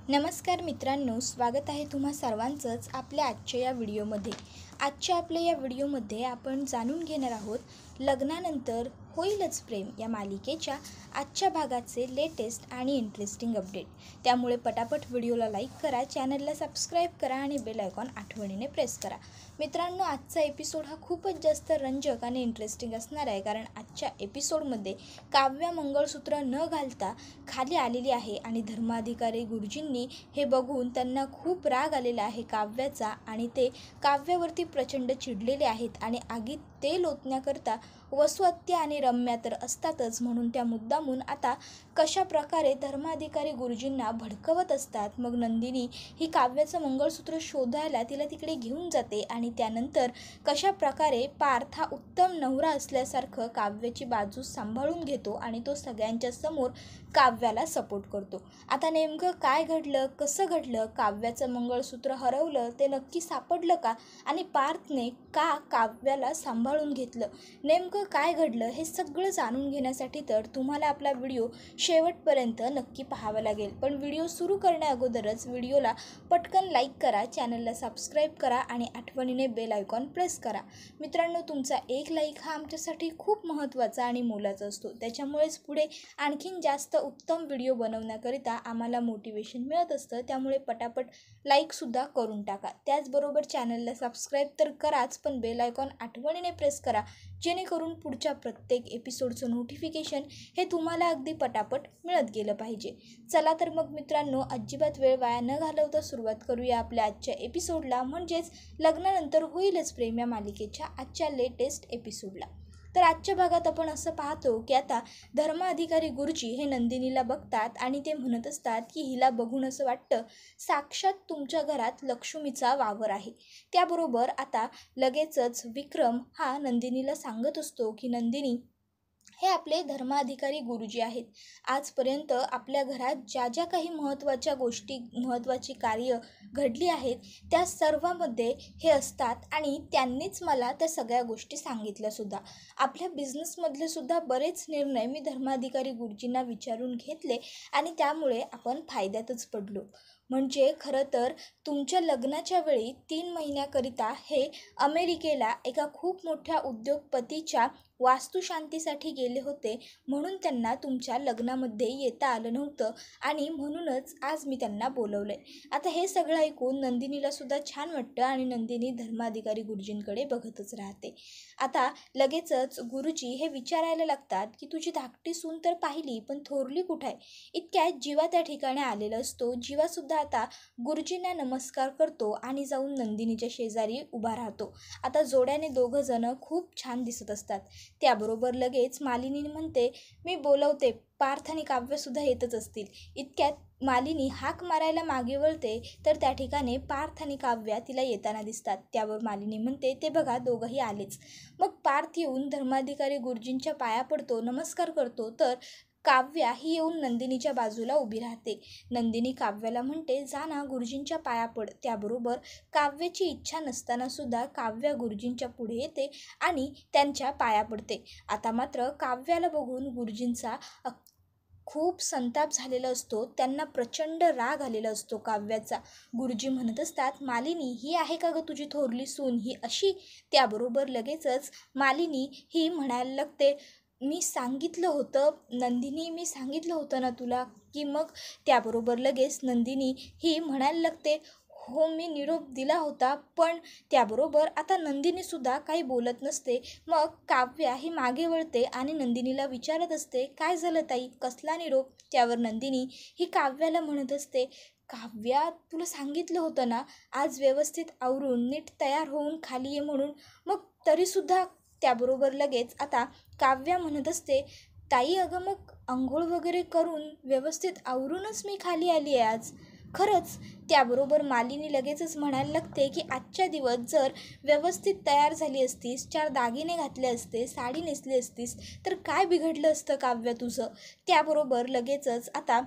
नमस्कार मित्रांनो, स्वागत आहे तुम्हा सर्वांचंच आपल्या आजच्या या व्हिडिओमध्ये. आजच्या आपल्या या व्हिडिओमध्ये आपण जाणून घेणार आहोत लग्नानंतर होईलच प्रेम या मालिकेच्या आजच्या भागाचे लेटेस्ट आणि इंटरेस्टिंग अपडेट. त्यामुळे पटापट व्हिडिओला लाईक करा, चॅनलला सबस्क्राईब करा आणि बेल आयकॉन आठवणीने प्रेस करा. मित्रांनो, आजचा एपिसोड हा खूपच जास्त रंजक आणि इंटरेस्टिंग असणार आहे, कारण आजच्या एपिसोडमध्ये काव्या मंगळसूत्र न घालता खाली आलेली आहे आणि धर्माधिकारी गुरुजींनी हे बघून त्यांना खूप राग आलेला आहे काव्याचा आणि ते काव्यावरती प्रचंड चिडलेले आहेत आणि आगीत तेल ओतण्याकरता वसु आत्या आणि रम्या तर असतातच, म्हणून त्या मुद्दामून आता कशा प्रकारे धर्माधिकारी गुरुजींना भडकवत असतात. मग नंदिनी ही काव्याचं मंगळसूत्र शोधायला तिला तिकडे घेऊन जाते आणि त्यानंतर कशा प्रकारे पार्थ हा उत्तम नवरा असल्यासारखं काव्याची बाजू सांभाळून घेतो आणि तो सगळ्यांच्या समोर काव्याला सपोर्ट करतो. आता नेमकं काय घडलं, कसं घडलं, काव्याचं मंगळसूत्र हरवलं ते नक्की सापडलं का आणि पार्थने का काव्याला सांभाळून घेतलं, नेमकं काय घडलं हे सगळं जाणून घेण्यासाठी तर तुम्हाला आपला व्हिडिओ शेवटपर्यंत नक्की पाहावा लागेल. पण व्हिडिओ सुरू करण्या अगोदरच व्हिडिओला पटकन लाईक करा, चॅनलला सबस्क्राईब करा आणि आठवणीने बेल आयकॉन प्रेस करा. मित्रांनो, तुमचा एक लाईक हा आमच्यासाठी खूप महत्त्वाचा आणि मोलाचा असतो. त्याच्यामुळेच पुढे आणखीन जास्त उत्तम व्हिडिओ बनवण्याकरिता आम्हाला मोटिवेशन मिळत असतं. त्यामुळे पटापट लाईकसुद्धा करून टाका. त्याचबरोबर चॅनलला सबस्क्राईब तर कराच, पण बेल आयकॉन आठवणीने प्रेस करा, जेणेकरून पुढच्या प्रत्येक एपिसोडचं नोटिफिकेशन हे तुम्हाला अगदी पटापट मिळत गेलं पाहिजे. चला तर मग मित्रांनो, अजिबात वेळ वाया न घालवता सुरुवात करूया आपल्या आजच्या एपिसोडला, म्हणजेच लग्नानंतर होईलच प्रेम या मालिकेच्या आजच्या लेटेस्ट एपिसोडला. तर आजच्या भागात आपण असं पाहतो की आता धर्माधिकारी गुरुजी हे नंदिनीला बघतात आणि ते म्हणत असतात की हिला बघून असं वाटतं साक्षात तुमच्या घरात लक्ष्मीचा वावर आहे. त्याबरोबर आता लगेचच विक्रम हा नंदिनीला सांगत असतो की नंदिनी, हे आपले धर्माधिकारी गुरुजी आहेत. आजपर्यंत आपल्या घरात ज्या ज्या काही महत्त्वाच्या गोष्टी, महत्त्वाची कार्य घडली आहेत त्या सर्वामध्ये हे असतात आणि त्यांनीच मला त्या सगळ्या गोष्टी सांगितल्यासुद्धा. आपल्या बिझनेसमधले सुद्धा बरेच निर्णय मी धर्माधिकारी गुरुजींना विचारून घेतले आणि त्यामुळे आपण फायद्यातच पडलो. म्हणजे खरं तर तुमच्या लग्नाच्या वेळी 3 महिन्याकरिता हे अमेरिकेला एका खूप मोठ्या उद्योगपतीच्या वास्तुशांतीसाठी गेले होते, म्हणून त्यांना तुमच्या लग्नामध्ये येता आलं नव्हतं आणि म्हणूनच आज मी त्यांना बोलवलं आहे. आता हे सगळं ऐकून नंदिनीला सुद्धा छान वाटतं आणि नंदिनी धर्माधिकारी गुरुजींकडे बघतच राहते. आता लगेचच गुरुजी हे विचारायला लागतात की तुझी धाकटी सून तर पाहिली, पण थोरली कुठं आहे. इतक्यात जीवा त्या ठिकाणी आलेला असतो. जीवासुद्धा आता गुरुजींना नमस्कार करतो आणि जाऊन नंदिनीच्या शेजारी उभा राहतो. आता जोड्याने दोघं जण खूप छान दिसत असतात. त्याबरोबर लगेच मालिनी म्हणते, मी बोलवते. पार्थ आणि काव्यसुद्धा येतच असतील. इतक्यात मालिनी हाक मारायला मागे वळते तर त्या ठिकाणी पार्थ आणि काव्या तिला येताना दिसतात. त्यावर मालिनी म्हणते, ते बघा दोघंही आलेच. मग पार्थ येऊन धर्माधिकारी गुरुजींच्या पाया पडतो, नमस्कार करतो, तर काव्या ही येऊन नंदिनीच्या बाजूला उभी राहते. नंदिनी काव्याला म्हणते, जा ना गुरुजींच्या पाया पड. त्याबरोबर काव्याची इच्छा नसताना सुद्धा काव्या गुरुजींच्या पुढे येते आणि त्यांच्या पाया पडते. आता मात्र काव्याला बघून गुरुजींचा खूप संताप झालेला असतो. त्यांना प्रचंड राग आलेला असतो काव्याचा. गुरुजी म्हणत असतात, मालिनी, ही आहे का गं तुझी थोरली सून, ही अशी. त्याबरोबर लगेचच मालिनी ही म्हणायला लागते, मी सांगितलं होतं नंदिनी, मी सांगितलं होतं ना तुला की. मग त्याबरोबर लगेच नंदिनी ही म्हणायला लागते, हो मी निरोप दिला होता. पण त्याबरोबर आता नंदिनीसुद्धा काही बोलत नसते. मग काव्या ही मागे वळते आणि नंदिनीला विचारत असते, काय झालं ताई, कसला निरोप. त्यावर नंदिनी ही काव्याला म्हणत असते, काव्या तुला सांगितलं होतं ना आज व्यवस्थित आवरून नीट तयार होऊन खाली ये म्हणून, मग तरीसुद्धा. त्याबरोबर लगेच आता काव्या म्हणत असते, ताई अगं मग आंघोळ वगैरे करून व्यवस्थित आवरूनच मी खाली आली आहे आज, खरंच. त्याबरोबर मालिनी लगेचच म्हणायला लागते की आजच्या दिवस जर व्यवस्थित तयार झाली असतीस, 4 दागिने घातले असते, साडी नेसली असतीस, तर काय बिघडलं असतं काव्या तुझं. त्याबरोबर लगेचच आता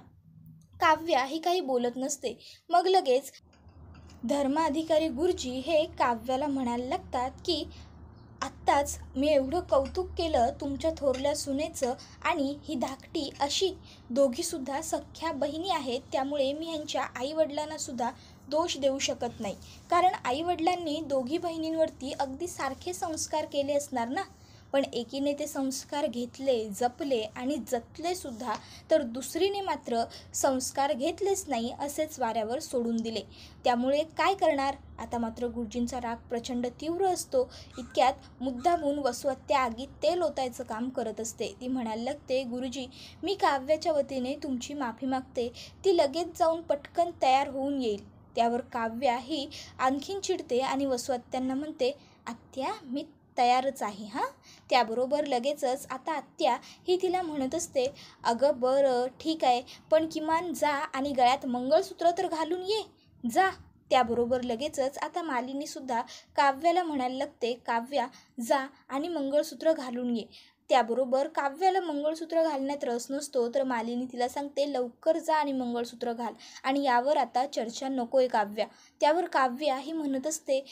काव्या ही काही बोलत नसते. मग लगेच धर्माधिकारी गुरुजी हे काव्याला म्हणायला लागतात की आत्ताच मी एवढं कौतुक केलं तुमच्या थोरल्या सुनेचं, आणि ही धाकटी अशी दोघीसुद्धा सख्या बहिणी आहेत, त्यामुळे मी ह्यांच्या आईवडिलांनासुद्धा दोष देऊ शकत नाही. कारण आईवडिलांनी दोघी बहिणींवरती अगदी सारखे संस्कार केले असणार ना. पण एकीने ते संस्कार घेतले, जपले आणि जतलेसुद्धा, तर दुसरीने मात्र संस्कार घेतलेच नाही, असेच वाऱ्यावर सोडून दिले. त्यामुळे काय करणार. आता मात्र गुरुजींचा राग प्रचंड तीव्र असतो. इतक्यात मुद्दामून वसुहत्या आगीत तेल ओतायचं काम करत असते. ती म्हणायला लागते, गुरुजी मी काव्याच्या वतीने तुमची माफी मागते. ती लगेच जाऊन पटकन तयार होऊन येईल. त्यावर काव्या ही आणखीन चिडते आणि वसुहत्यांना म्हणते, आत्या मी तयारच आहे हां. त्याबरोबर लगेचच आता आत्या ही तिला म्हणत असते, अगं बरं ठीक आहे, पण किमान जा आणि गळ्यात मंगळसूत्र तर घालून ये, जा. त्याबरोबर लगेचच आता मालिनीसुद्धा काव्याला म्हणायला लागते, काव्या जा आणि मंगळसूत्र घालून ये. त्याबरोबर काव्याला मंगळसूत्र घालण्यात रस नसतो, तर मालिनी तिला सांगते, लवकर जा आणि मंगळसूत्र घाल, आणि यावर आता चर्चा नको आहे काव्या. त्यावर काव्या ही म्हणत असते,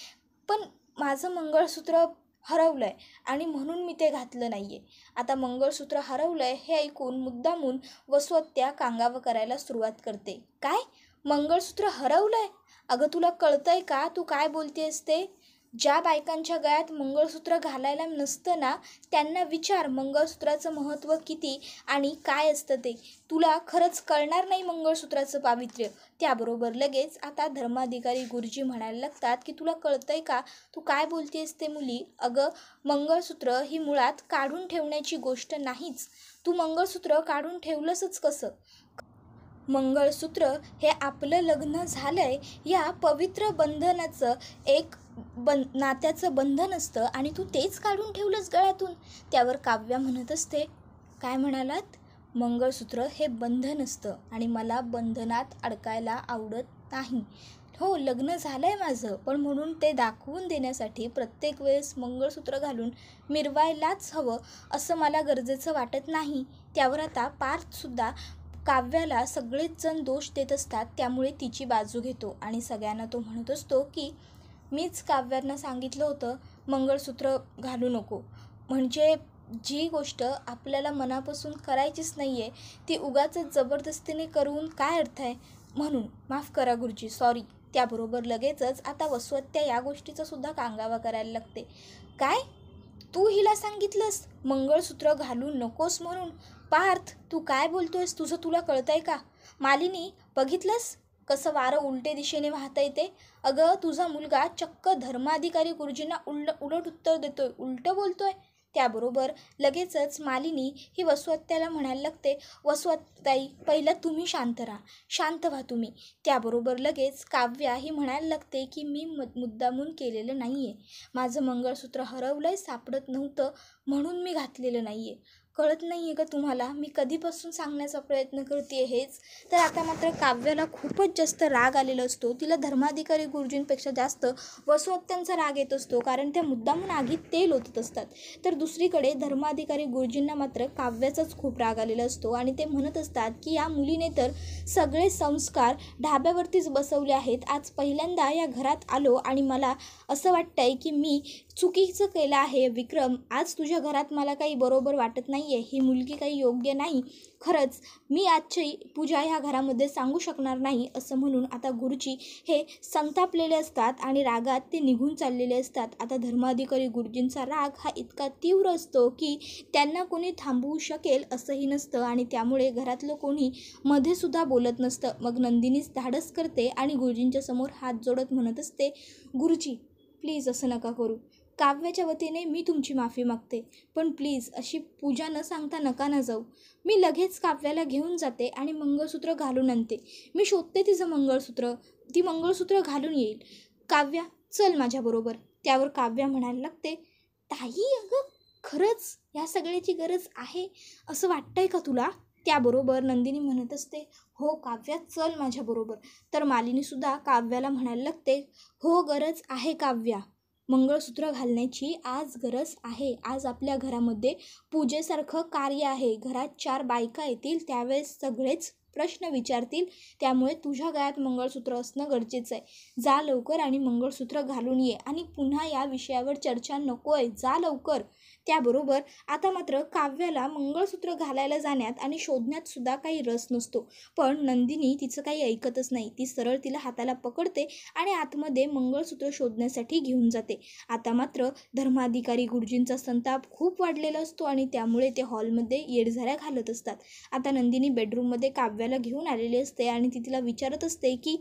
पण माझं मंगळसूत्र हरवलं आहे आणि म्हणून मी ते घातलं नाही आहे. आता मंगळसूत्र हरवलं आहे हे ऐकून मुद्दामून वसुहत्या कांगावं करायला सुरुवात करते. काय, मंगळसूत्र हरवलं आहे? अगं तुला कळतं आहे का तू काय बोलतेस ते? ज्या बायकांच्या गळ्यात मंगळसूत्र घालायला नसतं ना, त्यांना विचार मंगळसूत्राचं महत्त्व किती आणि काय असतं ते. तुला खरंच कळणार नाही मंगळसूत्राचं पावित्र्य. त्याबरोबर लगेच आता धर्माधिकारी गुरुजी म्हणायला लागतात, की तुला कळतंय का तू काय बोलतेस ते मुली? अगं मंगळसूत्र ही मुळात काढून ठेवण्याची गोष्ट नाहीच. तू मंगळसूत्र काढून ठेवलंसच कसं? मंगळसूत्र हे आपलं लग्न झालंय या पवित्र बंधनाचं एक नात्याचं बंधन असतं, आणि तू तेच काढून ठेवलंस गळ्यातून. त्यावर काव्या म्हणत असते, काय म्हणालात? मंगळसूत्र हे बंधन असतं आणि मला बंधनात अडकायला आवडत नाही. हो लग्न झालं आहे माझं, पण म्हणून ते दाखवून देण्यासाठी प्रत्येक वेळेस मंगळसूत्र घालून मिरवायलाच हवं असं मला गरजेचं वाटत नाही. त्यावर आता पार्थसुद्धा काव्याला सगळेच जण दोष देत असतात, त्यामुळे तिची बाजू घेतो आणि सगळ्यांना तो म्हणत असतो, की मीच काव्यांना सांगितलं होतं मंगळसूत्र घालू नको. म्हणजे जी गोष्ट आपल्याला मनापासून करायचीच नाही आहे ती उगाचच जबरदस्तीने करून काय अर्थ आहे. म्हणून माफ करा गुरुजी, सॉरी. त्याबरोबर लगेचच आता वसुहत्या या गोष्टीचा सुद्धा कांगावा करायला लागते. काय, तू हिला सांगितलंस मंगळसूत्र घालू नकोस म्हणून? पार्थ तू काय बोलतोयस, तुझं तुला कळतंय का? मालिनी बघितलंस कसं वारं उलटे दिशेने वाहता येते? अगं तुझा मुलगा चक्क धर्माधिकारी गुरुजींना उलट उत्तर देतोय, उलटं बोलतोय. त्याबरोबर लगेचच मालिनी ही वसुहत्याला म्हणायला लागते, वसुहत्ताई पहिलं तुम्ही शांत राहा, शांत व्हा तुम्ही. त्याबरोबर लगेच काव्या ही म्हणायला लागते, की मी मुद्दामून केलेलं नाही आहे. माझं मंगळसूत्र हरवलं आहे, सापडत नव्हतं म्हणून मी घातलेलं नाही आहे. कळत नाही आहे का तुम्हाला? मी कधीपासून सांगण्याचा प्रयत्न करते हेच. तर आता मात्र काव्याला खूपच जास्त राग आलेला असतो. तिला धर्माधिकारी गुरुजींपेक्षा जास्त वसुहत्यांचा राग येत असतो, कारण त्या मुद्दामून आगीत तेल ओतत असतात. तर दुसरीकडे धर्माधिकारी गुरुजींना मात्र काव्याचाच खूप राग आलेला असतो, आणि ते म्हणत असतात, की या मुलीने तर सगळे संस्कार ढाब्यावरतीच बसवले आहेत. आज पहिल्यांदा या घरात आलो आणि मला असं वाटतंय, की मी चुकीचं केलं आहे. विक्रम, आज तुझ्या घरात मला काही बरोबर वाटत नाही आहे. ही मुलगी काही योग्य नाही. खरंच मी आजची पूजा ह्या घरामध्ये सांगू शकणार नाही, असं म्हणून आता गुरुजी हे संतापलेले असतात आणि रागात ते निघून चाललेले असतात. आता धर्माधिकारी गुरुजींचा राग हा इतका तीव्र असतो, की त्यांना कोणी थांबवू शकेल असंही नसतं, आणि त्यामुळे घरातलं कोणी मध्ये सुद्धा बोलत नसतं. मग नंदिनीच धाडस करते आणि गुरुजींच्या समोर हात जोडत म्हणत असते, गुरुजी प्लीज असं नका करू. काव्याच्या वतीने मी तुमची माफी मागते, पण प्लीज अशी पूजा न सांगता नका ना जाऊ. मी लगेच काव्याला घेऊन जाते आणि मंगळसूत्र घालून आणते. मी शोधते तिचं मंगळसूत्र, ती मंगळसूत्र घालून येईल. काव्या चल माझ्याबरोबर. त्यावर काव्या म्हणायला लागते, ताई अगं खरंच या सगळ्याची गरज आहे असं वाटतंय का तुला? त्याबरोबर नंदिनी म्हणत असते, हो काव्या चल माझ्याबरोबर. तर मालिनीसुद्धा काव्याला म्हणायला लागते, हो गरज आहे काव्या, मंगळसूत्र घालण्याची आज गरज आहे. आज आपल्या घरामध्ये पूजेसारखं कार्य आहे. घरात 4 बायका येतील त्यावेळेस सगळेच प्रश्न विचारतील, त्यामुळे तुझ्या गळ्यात मंगळसूत्र असणं गरजेचं आहे. जा लवकर आणि मंगळसूत्र घालून ये आणि पुन्हा या विषयावर चर्चा नको आहे, जा लवकर. त्याबरोबर आता मात्र काव्याला मंगळसूत्र घालायला जाण्यात आणि शोधण्यात सुद्धा काही रस नसतो. पण नंदिनी तिचं काही ऐकतच नाही. ती सरळ तिला हाताला पकडते आणि आतमध्ये मंगळसूत्र शोधण्यासाठी घेऊन जाते. आता मात्र धर्माधिकारी गुरुजींचा संताप खूप वाढलेला असतो आणि त्यामुळे ते हॉलमध्ये येडझाऱ्या घालत असतात. आता नंदिनी बेडरूममध्ये काव्याला घेऊन आलेली असते आणि ती तिला विचारत असते की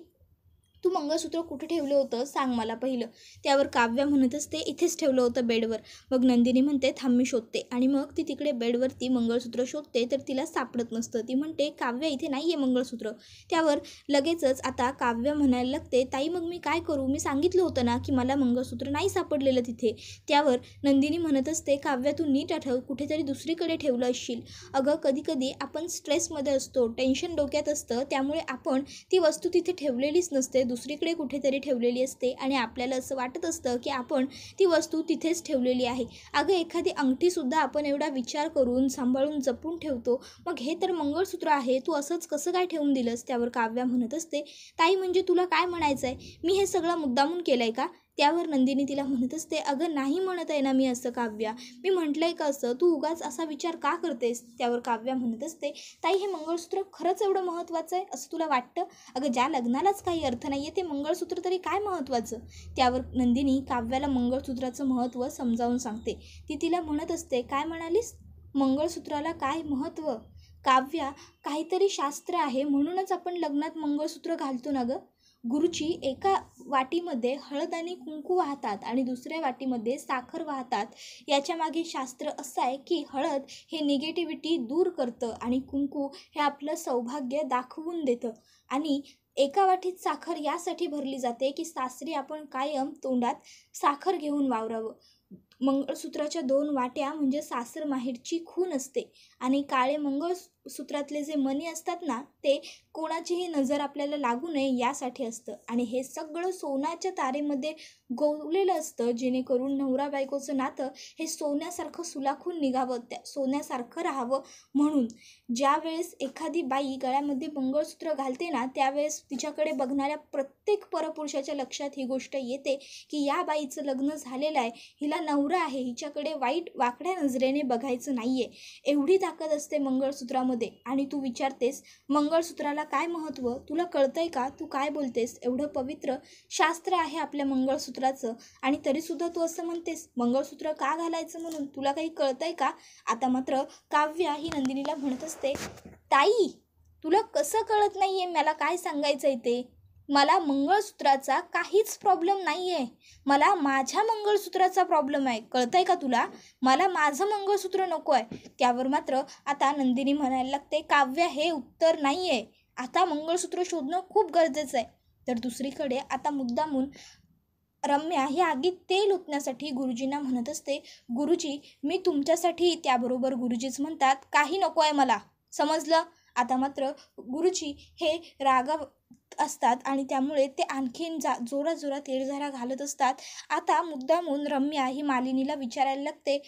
तू मंगळसूत्र कुठे ठेवलं होतं, सांग मला पहिलं. त्यावर काव्या म्हणत असते, इथेच ठेवलं होतं बेडवर. मग नंदिनी म्हणते, थांब मी शोधते. आणि मग ती तिकडे बेडवरती मंगळसूत्र शोधते तर तिला सापडत नसतं. ती म्हणते, काव्या इथे नाही आहे मंगळसूत्र. त्यावर लगेचच आता काव्या म्हणायला लागते, ताई मग मी काय करू, मी सांगितलं होतं ना की मला मंगळसूत्र नाही सापडलेलं तिथे. त्यावर नंदिनी म्हणत असते, काव्या तू नीट आठव, कुठेतरी दुसरीकडे ठेवलं असशील. अगं कधी कधी आपण स्ट्रेसमध्ये असतो, टेन्शन डोक्यात असतं, त्यामुळे आपण ती वस्तू तिथे ठेवलेलीच नसते, दुसरीकडे कुठेतरी ठेवलेली असते आणि आपल्याला असं वाटत असतं की आपण ती वस्तू तिथेच ठेवलेली आहे. अगं एखादी अंगठीसुद्धा आपण एवढा विचार करून सांभाळून जपून ठेवतो, मग हे तर मंगळसूत्र आहे, तू असंच कसं काय ठेवून दिलंस. त्यावर काव्या म्हणत असते, ताई म्हणजे तुला काय म्हणायचं आहे, मी हे सगळं मुद्दामून केलं आहे का. त्यावर नंदिनी तिला म्हणत असते, अगं नाही म्हणत आहे ना मी असं काव्या, मी म्हटलं आहे का असं, तू उगाच असा विचार का करतेस. त्यावर काव्या म्हणत असते, ताई हे मंगळसूत्र खरंच एवढं महत्त्वाचं आहे असं तुला वाटतं. अगं ज्या लग्नालाच काही अर्थ नाही आहे ते मंगळसूत्र तरी काय महत्त्वाचं. त्यावर नंदिनी काव्याला मंगळसूत्राचं महत्त्व समजावून सांगते. ती तिला म्हणत असते, काय म्हणालीस, मंगळसूत्राला काय महत्त्व. काव्या काहीतरी शास्त्र आहे म्हणूनच आपण लग्नात मंगळसूत्र घालतो ना गं. गुरुजी एका वाटीमध्ये हळद आणि कुंकू वाहतात आणि दुसऱ्या वाटीमध्ये साखर वाहतात. याच्या मागे शास्त्र असं आहे की हळद हे निगेटिव्हिटी दूर करतं आणि कुंकू हे आपलं सौभाग्य दाखवून देतं. आणि एका वाटीत साखर यासाठी भरली जाते की सासरी आपण कायम तोंडात साखर घेऊन वावरावं. मंगळसूत्राच्या 2 वाट्या म्हणजे सासर माहेरची खून असते आणि काळे मंगळसूत्रातले जे मणी असतात ना, ते कोणाचीही नजर आपल्याला लागू नये यासाठी असतं. आणि हे सगळं सोन्याच्या तारेमध्ये गोवलेलं असतं, जेणेकरून नवरा बायकोचं नातं हे सोन्यासारखं सुलाखून निघावं, त्या सोन्यासारखं राहावं. म्हणून ज्या वेळेस एखादी बाई गळ्यामध्ये मंगळसूत्र घालते ना, त्यावेळेस तिच्याकडे बघणाऱ्या प्रत्येक परपुरुषाच्या लक्षात ही गोष्ट येते की या बाईचं लग्न झालेलं आहे, हिला नवरा आहे, हिच्याकडे वाईट वाकड्या नजरेने बघायचं नाही आहे. एवढी ताकद असते मंगळसूत्रामध्ये. आणि तू विचारतेस मंगळसूत्राला काय महत्त्व, तुला कळतंय का, तू काय बोलतेस, एवढं पवित्र शास्त्र आहे आपल्या मंगळसूत्राचं आणि तरीसुद्धा तू असं म्हणतेस मंगळसूत्र का घालायचं म्हणून, तुला काही कळतंय का. आता मात्र काव्या ही नंदिनीला म्हणत असते, ताई तुला कसं कळत नाही आहे, मला काय सांगायचं आहे ते. मला मंगळसूत्राचा काहीच प्रॉब्लेम नाही आहे, मला माझ्या मंगळसूत्राचा प्रॉब्लेम आहे, कळतंय का तुला. मला माझं मंगळसूत्र नको आहे. त्यावर मात्र आता नंदिनी म्हणायला लागते, काव्या हे उत्तर नाही आहे, आता मंगळसूत्र शोधणं खूप गरजेचं आहे. तर दुसरीकडे आता मुद्दामून रम्या ही आगीत तेल ओतण्यासाठी गुरुजींना म्हणत असते, गुरुजी मी तुमच्यासाठी. त्याबरोबर गुरुजीच म्हणतात, काही नको आहे मला, समजलं. आता मात्र गुरुजी हे रागावत असतात आणि त्यामुळे ते आणखीन जोरात जोरात येडझाऱ्या घालत असतात. आता मुद्दामून रम्या ही मालिनीला विचारायला लागते,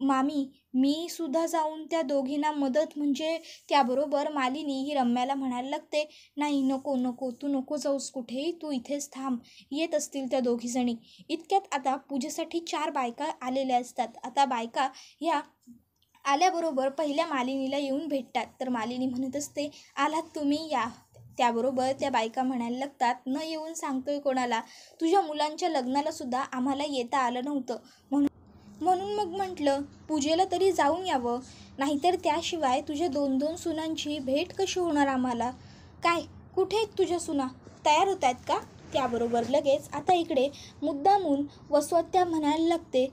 मामी मी सुद्धा जाऊन त्या दोघींना मदत म्हणजे. त्याबरोबर मालिनी ही रम्याला म्हणायला लागते, नाही नको नको, तू नको जाऊस कुठेही, तू इथेच थांब, येत असतील त्या दोघीजणी. इतक्यात आता पूजेसाठी 4 बायका आलेल्या असतात. आता बायका ह्या आल्याबरोबर पहिल्या मालिनीला येऊन भेटतात. तर मालिनी म्हणत असते, आलात तुम्ही, या. त्याबरोबर त्या बायका म्हणायला लागतात, न येऊन सांगतोय कोणाला, तुझ्या मुलांच्या लग्नाला सुद्धा आम्हाला येता आलं नव्हतं, म्हणून मग म्हटलं पूजेला तरी जाऊन यावं, नाहीतर त्याशिवाय तुझ्या 2-2 सुनांची भेट कशी होणार आम्हाला. काय कुठे आहेत तुझ्या सुना, तयार होत आहेत का. त्याबरोबर लगेच आता इकडे मुद्दामून वसवत्या म्हणायला लागते,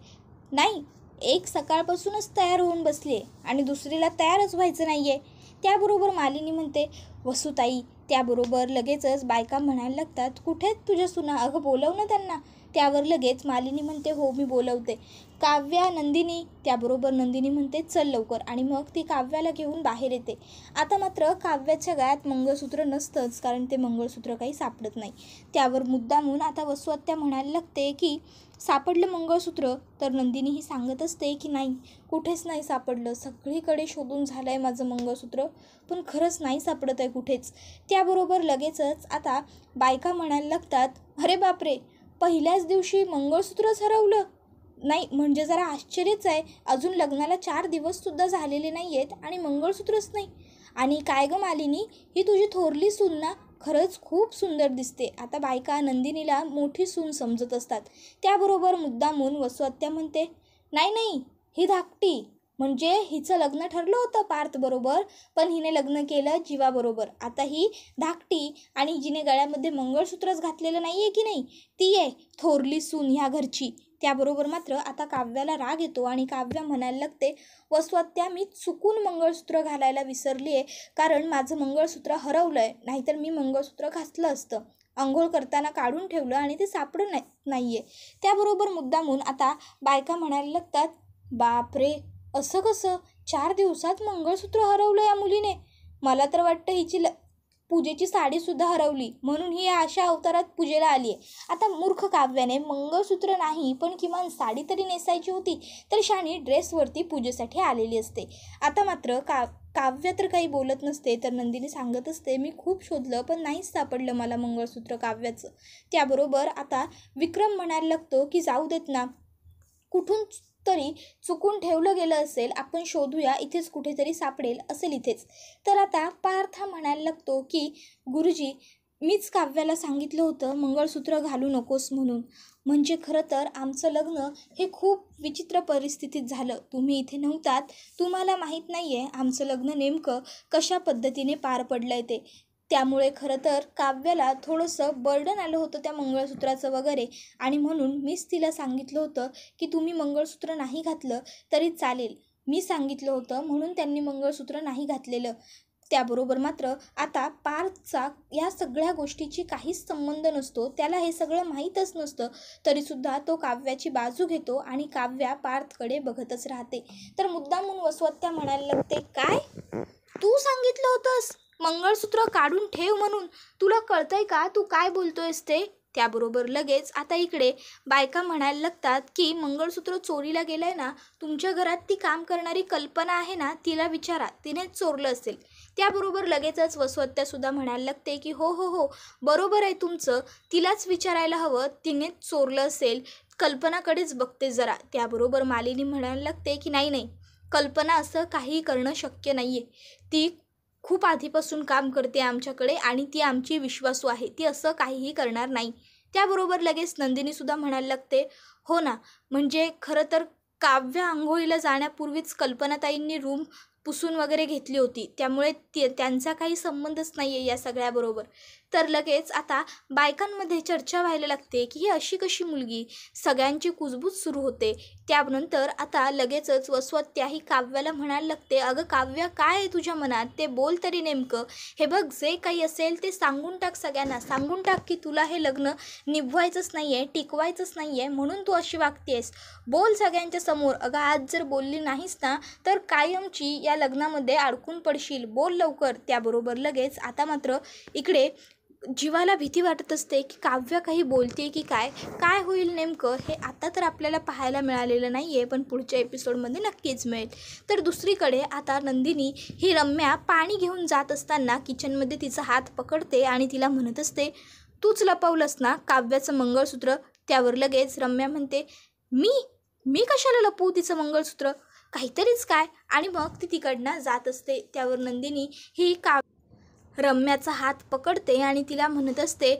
नाही, एक सकाळपासूनच तयार होऊन बसली आहे आणि दुसरीला तयारच व्हायचं नाही आहे. त्याबरोबर मालिनी म्हणते, वसुताई. त्याबरोबर लगेचच बायका म्हणायला लागतात, कुठे आहेत तुझ्या सुना, अगं बोलव ना त्यांना. त्यावर लगेच मालिनी म्हणते हो मी बोलवते. काव्या, नंदिनी, त्याबरोबर नंदिनी म्हणते चल लवकर आणि मग ती काव्याला घेऊन बाहेर येते. आता मात्र काव्याच्या गळ्यात मंगळसूत्र नसतंच, कारण ते मंगळसूत्र काही सापडत नाही. त्यावर मुद्दामून आता वसुहत्या म्हणायला लागते की सापडलं मंगळसूत्र. तर नंदिनी ही सांगत असते की नाही, कुठेच नाही सापडलं, सगळीकडे शोधून झालं आहे माझं मंगळसूत्र, पण खरंच नाही सापडत आहे कुठेच. त्याबरोबर लगेचच आता बायका म्हणायला लागतात अरे बापरे, पहिल्याच दिवशी मंगळसूत्रच हरवलं. नाही म्हणजे जरा आश्चर्यच आहे, अजून लग्नाला 4 दिवससुद्धा झालेले नाही आहेत आणि मंगळसूत्रच नाही. आणि काय गं मालिनी, ही तुझी थोरली सून ना, खरंच खूप सुंदर दिसते. आता बायका नंदिनीला मोठी सून समजत असतात. त्याबरोबर मुद्दामून वसुहत्या म्हणते नाही नाही, ही धाकटी, म्हणजे हिचं लग्न ठरलं होतं पार्थबरोबर, पण हिने लग्न केलं जीवाबरोबर. आता ही धाकटी आणि जिने गळ्यामध्ये मंगळसूत्रच घातलेलं नाही आहे की नाही, ती आहे थोरली सून ह्या घरची. त्याबरोबर मात्र आता काव्याला राग येतो आणि काव्या म्हणायला लागते वसुहत्या, मी चुकून मंगळसूत्र घालायला विसरली आहे, कारण माझं मंगळसूत्र हरवलं आहे, नाहीतर मी मंगळसूत्र घातलं असतं. अंघोळ करताना काढून ठेवलं आणि ते सापडून नाही आहे. त्याबरोबर मुद्दामून आता बायका म्हणायला लागतात बापरे, असं कसं 4 दिवसात मंगळसूत्र हरवलं या मुलीने. मला तर वाटतं हिची पूजेची साडीसुद्धा हरवली, म्हणून ही अशा अवतारात पूजेला आली आहे. आता मूर्ख काव्याने मंगळसूत्र नाही पण किमान साडी तरी नेसायची होती, तर शाणी ड्रेसवरती पूजेसाठी आलेली असते. आता मात्र काव्य तर काही बोलत नसते, तर नंदिनी सांगत असते मी खूप शोधलं पण नाहीच सापडलं मला मंगळसूत्र काव्याचं. त्याबरोबर आता विक्रम म्हणायला लागतो की जाऊ देत ना, कुठून तरी चुकून ठेवलं गेलं असेल, आपण शोधूया, इथेच कुठेतरी सापडेल असेल इथेच. तर आता पार्थ म्हणायला लागतो की गुरुजी, मीच काव्याला सांगितलं होतं मंगळसूत्र घालू नकोस म्हणून. म्हणजे खरं तर आमचं लग्न हे खूप विचित्र परिस्थितीत झालं, तुम्ही इथे नव्हतात, तुम्हाला माहीत नाही आहे आमचं लग्न नेमकं कशा पद्धतीने पार पडलं आहे ते. त्यामुळे खरं तर काव्याला थोडंसं बर्डन आलं होतं त्या मंगळसूत्राचं वगैरे, आणि म्हणून मीच तिला सांगितलं होतं की तुम्ही मंगळसूत्र नाही घातलं तरी चालेल. मी सांगितलं होतं म्हणून त्यांनी मंगळसूत्र नाही घातलेलं. त्याबरोबर मात्र आता पार्थचा या सगळ्या गोष्टीची काहीच संबंध नसतो, त्याला हे सगळं माहीतच नसतं, तरीसुद्धा तो काव्याची बाजू घेतो आणि काव्या पार्थकडे बघतच राहते. तर मुद्दामून वसुहत्या म्हणायला लागते काय, तू सांगितलं होतंस मंगळसूत्र काढून ठेव म्हणून, तुला कळतंय का तू काय बोलतोयस ते. त्याबरोबर लगेच आता इकडे बायका म्हणायला लागतात की मंगळसूत्र चोरीला गेलंय ना, तुमच्या घरात ती काम करणारी कल्पना आहे ना, तिला विचारा, तिनेच चोरलं असेल. त्याबरोबर लगेचच वसुहत्यासुद्धा म्हणायला लागते की हो हो हो, बरोबर आहे तुमचं, तिलाच विचारायला हवं, तिनेच चोरलं असेल, कल्पनाकडेच बघते जरा. त्याबरोबर मालिनी म्हणायला लागते की नाही नाही, कल्पना असं काही करणं शक्य नाही आहे, ती खूप आधीपासून काम करते आमच्याकडे आणि ती आमची विश्वासू आहे, ती असं काहीही करणार नाही. त्याबरोबर लगेच नंदिनीसुद्धा म्हणायला लागते हो ना, म्हणजे खरं तर काव्य आंघोळीला जाण्यापूर्वीच कल्पनाताईंनी रूम पुसून वगैरे घेतली होती, त्यामुळे त्यांचा काही संबंधच नाही आहे या सगळ्याबरोबर. तर लगेच आता बायकांमध्ये चर्चा व्हायला लागते की ही अशी कशी मुलगी, सगळ्यांची कुजबूज सुरू होते. त्यानंतर आता लगेचच वसुहत्या ही काव्याला म्हणायला लागते अगं काव्या, काय आहे तुझ्या मनात ते बोल तरी नेमकं. हे बघ, जे काही असेल ते सांगून टाक, सगळ्यांना सांगून टाक की तुला हे लग्न निभवायचंच नाही आहे, टिकवायचंच नाही आहे, म्हणून तू अशी वागतेस. बोल सगळ्यांच्या समोर. अगं आज जर बोलली नाहीस ना, तर कायमची या लग्नामध्ये अडकून पडशील, बोल लवकर. त्याबरोबर लगेच आता मात्र इकडे जीवाला भीती वाटत असते की काव्य काही बोलते की काय, काय होईल नेमकं हे आता तर आपल्याला पाहायला मिळालेलं नाही आहे, पण पुढच्या एपिसोडमध्ये नक्कीच मिळेल. तर दुसरीकडे आता नंदिनी ही रम्या पाणी घेऊन जात असताना किचनमध्ये तिचा हात पकडते आणि तिला म्हणत असते तूच लपवलंस ना काव्याचं मंगळसूत्र. त्यावर लगेच रम्या म्हणते मी कशाला लपवू तिचं मंगळसूत्र, काहीतरीच काय, आणि मग ती तिकडनं जात असते. त्यावर नंदिनी ही रम्याचा हात पकडते आणि तिला म्हणत असते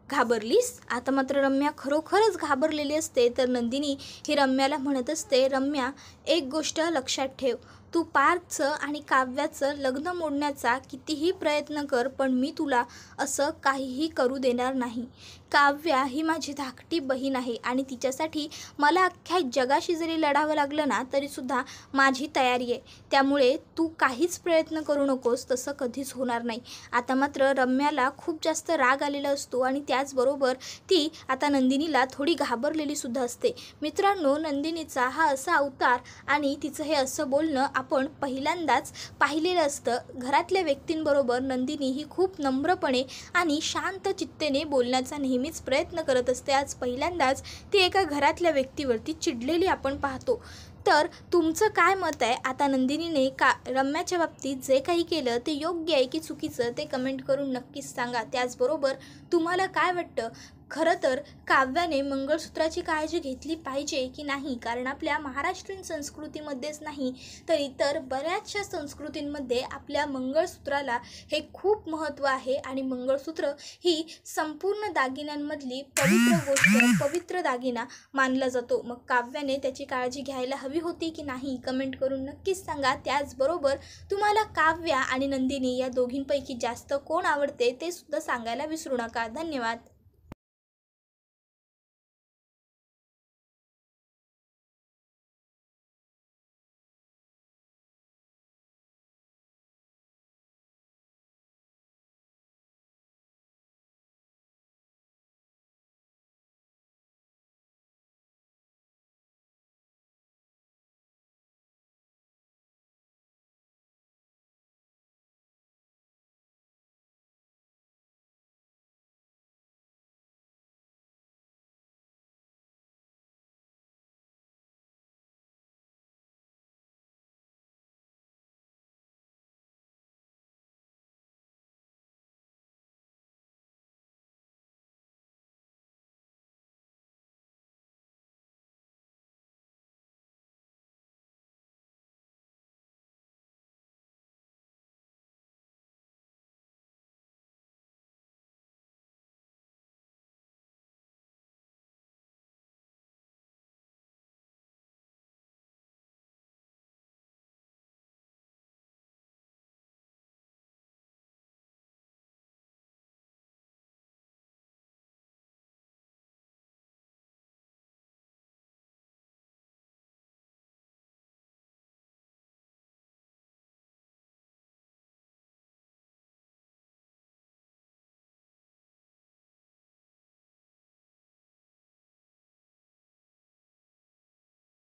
घाबरलीस. आता मात्र रम्या खरोखरच घाबरलेली असते. तर नंदिनी ही रम्याला म्हणत असते रम्या, एक गोष्ट लक्षात ठेव, तू पार्थचं आणि काव्याचं लग्न मोडण्याचा कितीही प्रयत्न कर, पण मी तुला असं काहीही करू देणार नाही. काव्या ही माझी धाकटी बहीण आहे आणि तिच्यासाठी मला अख्ख्या जगाशी जरी लढावं लागलं ना तरीसुद्धा माझी तयारी आहे. त्यामुळे तू काहीच प्रयत्न करू नकोस, तसं कधीच होणार नाही. आता मात्र रम्याला खूप जास्त राग आलेला असतो आणि त्याचबरोबर ती आता नंदिनीला थोडी घाबरलेली सुद्धा असते. मित्रांनो, नंदिनीचा हा असा अवतार आणि तिचं हे असं बोलणं आपण पहिल्यांदाच पाहिलेलं असतं. घरातल्या व्यक्तींबरोबर नंदिनी ही खूप नम्रपणे आणि शांत चित्तेने बोलण्याचा नेहमीच प्रयत्न करत असते. आज पहिल्यांदाच ती एका घरातल्या व्यक्तीवरती चिडलेली आपण पाहतो. तर तुमचं काय मत आहे? आता नंदिनीने रम्याच्या बाबतीत जे काही केलं ते योग्य आहे की चुकीचं ते कमेंट करून नक्कीच सांगा. त्याचबरोबर तुम्हाला काय वाटतं, खरं तर काव्याने मंगळसूत्राची काळजी घेतली पाहिजे की नाही? कारण आपल्या महाराष्ट्रीयन संस्कृतीमध्येच नाही तर इतर बऱ्याचशा संस्कृतींमध्ये आपल्या मंगळसूत्राला हे खूप महत्त्व आहे आणि मंगळसूत्र ही संपूर्ण दागिन्यांमधली पवित्र गोष्ट, पवित्र दागिना मानला जातो. मग काव्याने त्याची काळजी घ्यायला हवी होती की नाही? कमेंट करून नक्कीच सांगा. त्याचबरोबर तुम्हाला काव्या आणि नंदिनी या दोघींपैकी जास्त कोण आवडते ते सुद्धा सांगायला विसरू नका. धन्यवाद.